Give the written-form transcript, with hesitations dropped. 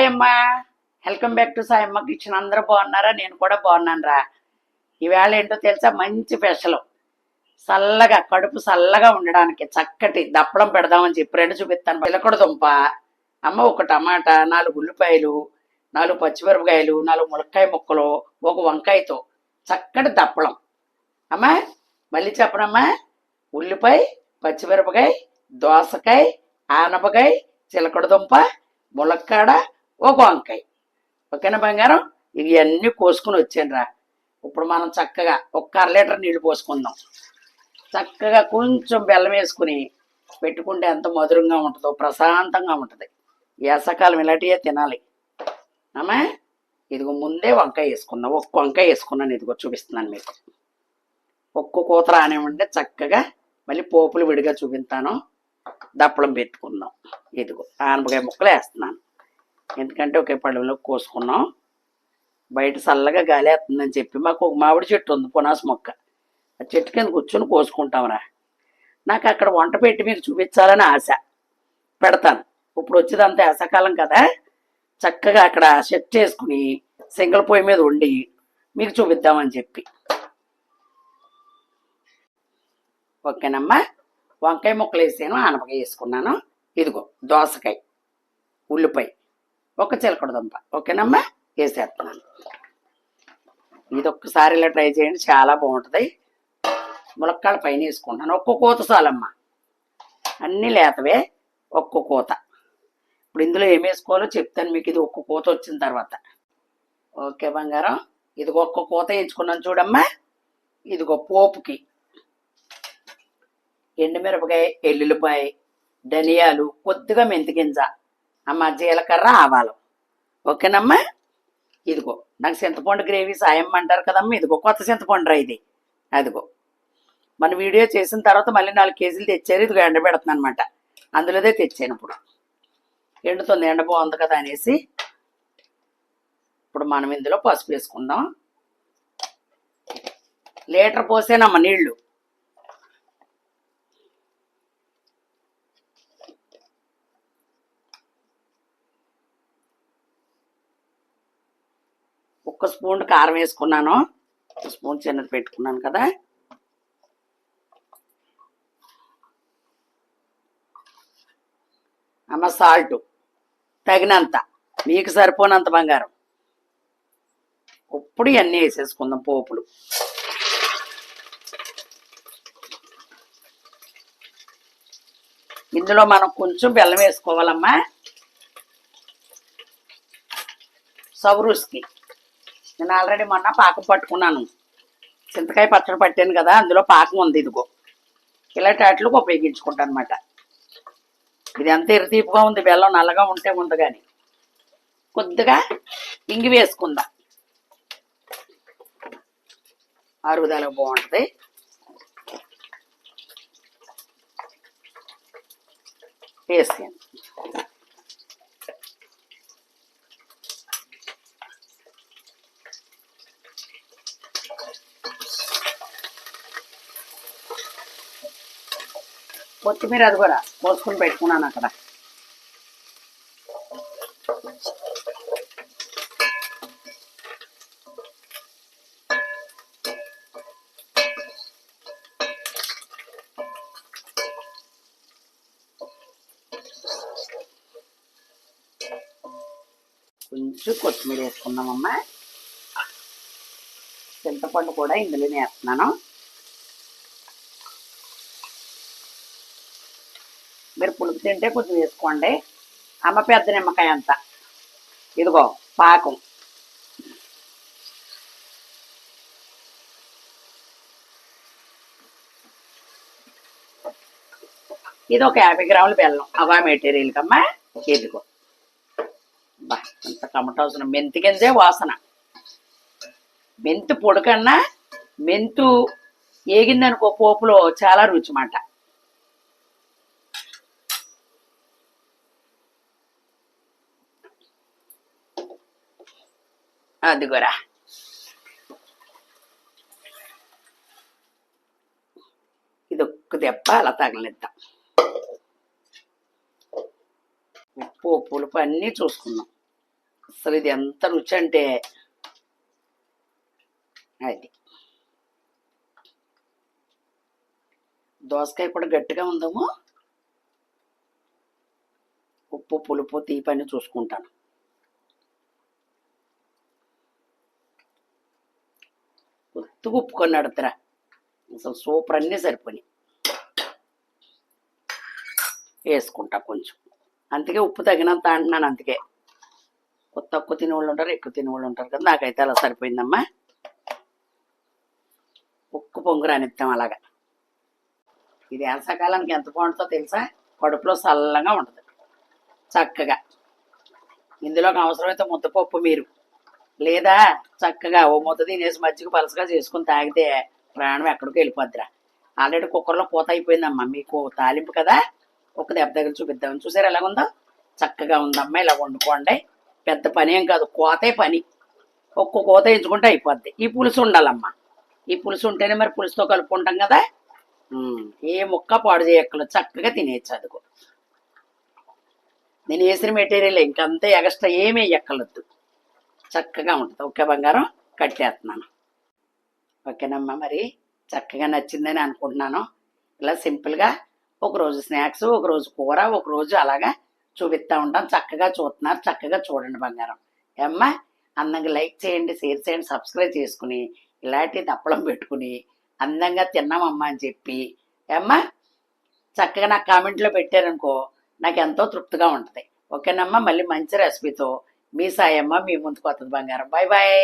Hi అమ్మా, welcome back to Sayamma kitchen. అందరూ బాగున్నారా? నేను కూడా బాగున్నాను రా. ఈవేళ ఏంటో తెలుసా, మంచి స్పెషల్. చల్లగా కడుపు చల్లగా ఉండడానికి చక్కటి దప్పడం పెడదామని చెప్పి రెండు చూపిస్తాను. చిలకడ దుంప అమ్మ, ఒక టమాటా, 4 ఉల్లిపాయలు, 4 పచ్చిమిరపకాయలు, 4 ములక్కాయ ముక్కలు, ఒక వంకాయతో చక్కటి దప్పడం. అమ్మా మళ్ళీ చెప్పనమ్మా. ఉల్లిపాయ, పచ్చిమిరపకాయ, దోసకాయ, ఆనపకాయ, చిలకడ దుంప, ములక్కాడ, ఒక వంకాయ. ఓకేనా బంగారం? ఇవన్నీ కోసుకుని వచ్చాను రా. ఇప్పుడు మనం చక్కగా ఒక 1/2 లీటర్ నీళ్లు పోసుకుందాం. చక్కగా కొంచెం బెల్లం వేసుకుని పెట్టుకుంటే ఎంత మధురంగా ఉంటుందో, ప్రశాంతంగా ఉంటుంది. వేసవకాలం ఇలాంటివే తినాలి అమ్మా. ఇదిగో ముందే వంకాయ వేసుకుందాం. ఒక్క వంకాయ వేసుకున్నాను, ఇదిగో చూపిస్తున్నాను మీకు. ఒక్క కూత రానివ్వండి చక్కగా. మళ్ళీ పోపులు విడిగా చూపిస్తాను. దప్పడం పెట్టుకుందాం. ఇదిగో ఆనపకాయ ముక్కలు వేస్తున్నాను, ఎందుకంటే ఒకే పళ్ళెంలో కోసుకున్నాం. బయట చల్లగా గాలి వేస్తుందని చెప్పి మాకు ఒక మామిడి చెట్టు ఉంది, పునాస మొక్క. ఆ చెట్టు కింద కూర్చొని కోసుకుంటాంరా. నాకు అక్కడ వంట పెట్టి మీకు చూపించాలని ఆశ. పెడతాను. ఇప్పుడు వచ్చేదంతా వేసవకాలం కదా, చక్కగా అక్కడ సెట్ చేసుకుని సింగిల్ పొయ్యి మీద వండి మీకు చూపిద్దామని చెప్పి. ఓకేనమ్మా. వంకాయ ముక్కలు వేసాను, ఆనపకాయ వేసుకున్నాను. ఇదిగో దోసకాయ, ఉల్లిపాయ, ఒక చిలకడ దుంప. ఓకేనమ్మా, వేసేస్తున్నాను. ఇది ఒక్కసారి ఇలా ట్రై చేయండి, చాలా బాగుంటుంది. ములక్కాడ పైన వేసుకుంటాను. ఒక్క కూత చాలమ్మా, అన్నీ లేతవే. ఒక్క కూత. ఇప్పుడు ఇందులో ఏం వేసుకోవాలో చెప్తాను మీకు, ఇది ఒక్క కూత వచ్చిన తర్వాత. ఓకే బంగారం, ఇదిగో ఒక్క కూత వేయించుకున్నాను చూడమ్మా. ఇదిగో పోపుకి ఎండుమిరపకాయ, ఎల్లుల్లిపాయ, ధనియాలు, కొద్దిగా మెంతిగింజ, అమ్మ జీలకర్ర, ఆవాలు. ఓకేనమ్మా. ఇదిగో నాకు చింతపండు గ్రేవీ సాయమ్మ అంటారు కదమ్మా. ఇదిగో కొత్త చింతపండు ఇది. అదిగో మన వీడియో చేసిన తర్వాత మళ్ళీ 4 కేజీలు తెచ్చారు. ఇదిగో ఎండబెడుతున్నాను అనమాట. అందులోదే తెచ్చాను. ఇప్పుడు ఎండుతుంది, ఎండ బాగుంది కదా అనేసి. ఇప్పుడు మనం ఇందులో పసుపు వేసుకుందాం. లీటర్ పోసానమ్మ నీళ్లు. ఒక్క స్పూన్ కారం వేసుకున్నాను. స్పూన్ చిన్నది పెట్టుకున్నాను కదా. అమ్మ సాల్ట్ తగినంత, మీకు సరిపోనంత బంగారం. ఇప్పుడు ఇవన్నీ వేసేసుకుందాం పోపులు. ఇందులో మనం కొంచెం బెల్లం వేసుకోవాలమ్మా, సవరుస్కి. నేను ఆల్రెడీ మొన్న పాకం పట్టుకున్నాను. చింతకాయ పచ్చడి పట్టాను కదా, అందులో పాకం ఉంది. ఇదిగో ఇలాంటి వాటికి ఉపయోగించుకుంటాను అనమాట. ఇది ఎంత ఎర్రతీపుగా ఉంది, బెల్లం నల్లగా ఉంటే ఉంది. కానీ కొద్దిగా ఇంగి వేసుకుందాం, అరుగుదలకు బాగుంటుంది. వేసాను. కొత్తిమీర అది కూడా కోసుకుని పెట్టుకున్నాను అక్కడ. కొంచెం కొత్తిమీర వేసుకున్నామమ్మా. చింతపండు కూడా ఇందులోనే వేస్తున్నాను. మీరు పులుపు తింటే కొంచెం వేసుకోండి. అమ్మ పెద్ద నిమ్మకాయ అంత. ఇదిగో పాకం. ఇది ఒక 50 గ్రాముల బెల్లం, అవా మెటీరియల్ కమ్మా. ఇదిగో బా అంత కమటవసరం. మెంతి గింజే వాసన. మెంతు పొడి కన్నా మెంతు ఏగిందనుకో పోపులో చాలా రుచి మాట. అదిగోరా. ఇది ఒక్క దెబ్బ అలా తగలిద్దాం. ఉప్పు పులుపు అన్నీ చూసుకున్నాం. అసలు ఇది ఎంత రుచి అంటే అది. దోసకాయ కూడా గట్టిగా ఉందేమో. ఉప్పు పులుపు తీపని చూసుకుంటాను. కొద్దిగా ఉప్పు కొన్ని అడతరా, అసలు సూపర్ అన్నీ సరిపోయి వేసుకుంటా కొంచెం. అందుకే ఉప్పు తగినంత అంటున్నాను. అందుకే తక్కువ తినేవాళ్ళు ఉంటారు, ఎక్కువ తినేవాళ్ళు ఉంటారు కదా. నాకైతే అలా సరిపోయిందమ్మా. ఉక్కు పొంగు రానిద్దాం అలాగా. ఇది వేసవకాలానికి ఎంత బాగుంటుందో తెలుసా? కడుపులో చల్లగా ఉంటుంది చక్కగా. ఇందులోకి అవసరమైతే ముద్దపప్పు మీరు, లేదా చక్కగా ఓ ముద్ద తినేసి మజ్జిగ పలసగా చేసుకుని తాగితే ప్రాణం ఎక్కడికి వెళ్ళిపోద్దిరా. ఆల్రెడీ కుక్కర్లో పూత అయిపోయిందమ్మా. మీకు తాలింపు కదా, ఒక దెబ్బ దగ్గర చూపిద్దామని. చూసారు ఎలాగుందో? చక్కగా ఉందమ్మా. ఇలా వండుకోండి. పెద్ద పని ఏం కాదు, కోతే పని. ఒక్క కోత ఎంచుకుంటే అయిపోద్ది. ఈ పులుసు ఉండాలమ్మా. ఈ పులుసు ఉంటేనే మరి పులుసుతో కలుపుకుంటాం కదా. ఏ ముక్క పాడు చేయక్కలు, చక్కగా తినేయచ్చు. అదిగో నేను వేసిన మెటీరియల్ ఇంకంతే, ఎక్స్ట్రా ఏమీ ఎక్కలొద్దు. చక్కగా ఉంటుంది. ఓకే బంగారం, కట్టేస్తున్నాను. ఓకేనమ్మా. మరి చక్కగా నచ్చిందని అనుకుంటున్నాను. ఇలా సింపుల్గా ఒకరోజు స్నాక్స్, ఒకరోజు కూర, ఒకరోజు అలాగా చూపిస్తూ ఉంటాం. చక్కగా చూస్తున్నారు, చక్కగా చూడండి బంగారం. ఏమ్మా, అందంగా లైక్ చేయండి, షేర్ చేయండి, సబ్స్క్రైబ్ చేసుకుని ఇలాంటి దప్పడం పెట్టుకుని అందంగా తిన్నామమ్మా అని చెప్పి ఏమ్మా చక్కగా నాకు కామెంట్లో పెట్టారనుకో, నాకు ఎంతో తృప్తిగా ఉంటుంది. ఓకేనమ్మా. మళ్ళీ మంచి రెసిపీతో మీ సాయమ్మ మీ ముందుకు వస్తుంది బంగారం. Bye bye.